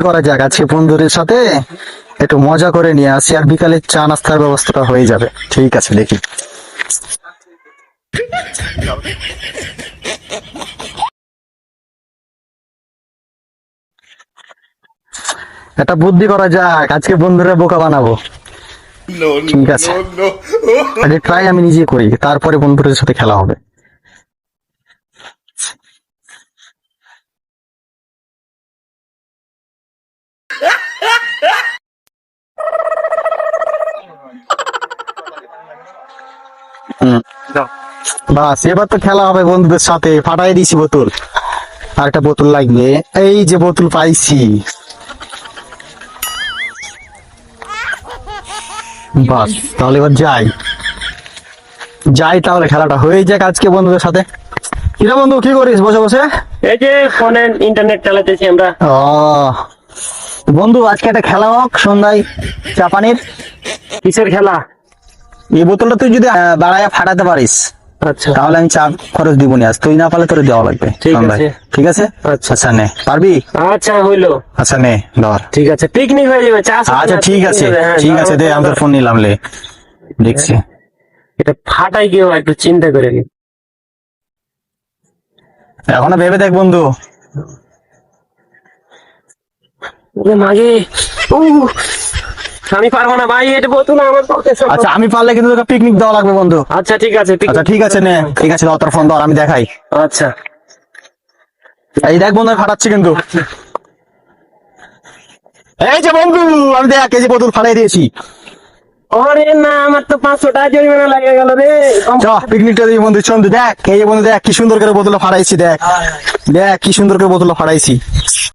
করা যাক, আজকে বন্ধুদের সাথে একটু মজা করে নিয়ে আসি, আর বিকালে চা নাস্তার ব্যবস্থাটা হয়ে যাবে। ঠিক আছে, দেখি। একটা বুদ্ধি করা যাক, আজকে বন্ধুরা বোকা বানাবো। ঠিক আছে, আগে ট্রাই আমি নিজে করি, তারপরে বন্ধুদের সাথে খেলা হবে। বাস, এবার তো খেলা হবে বন্ধুদের সাথে। ফাটাই দিছি বোতল, আর একটা বোতল লাগবে। এই যে বোতল পাইছি, বাস তাহলে এবার যাই যাই তাহলে খেলাটা হয়ে যাক আজকে বন্ধুদের সাথে। কিরা বন্ধু, কি করিস বসে বসে? এই যে ফোনে ইন্টারনেট চালাতেছি আমরা। ও বন্ধু, আজকে একটা খেলা হোক সন্ধ্যায়, চা পানির। কিসের খেলা? এই বোতলটা তুই যদি বাড়ায় ফাটাতে পারিস, আচ্ছা তাহলে আমি চা খরচ দিব নি। আজ তুই না পারলে তোর দেওয়া লাগবে ঠিক সন্ধ্যায়। আছে। ঠিক আছে, আচ্ছা। আচ্ছা নে, পারবি? আচ্ছা হইলো। আচ্ছা নে, ধর। ঠিক আছে, পিকনিক হয়ে যাবে। চা আচ্ছা ঠিক আছে, ঠিক আছে, দে আমি তোর ফোন নিলাম, লে দেখছি। এটা ফাটাই গিয়ে একটু চিন্তা করে নি। এখনো ভেবে দেখ বন্ধু। মাগে আমি পারবো না ভাই, এটা বোতল আমার পক্ষে সম্ভব। আচ্ছা আমি পারলে কিন্তু তোকে পিকনিক দেওয়া লাগবে বন্ধু। আচ্ছা ঠিক আছে, আচ্ছা ঠিক আছে, নে, ঠিক আছে, দাও তোর ফোন, ধর আমি দেখাই। আচ্ছা এই দেখ বন্ধু, আমি ফাটাচ্ছি কিন্তু। এই যে বন্ধু, আমি দেখ এই যে বোতল ফাটাই দিয়েছি। আরে না, আমার তো 500 টাকা জরিমানা লাগে গেল রে। চ পিকনিকটা দিই বন্ধু, চল দেখ। এই যে বন্ধু দেখ কি সুন্দর করে বোতল ফাটাইছি, দেখ দেখ কি সুন্দর করে বোতল ফাটাইছি।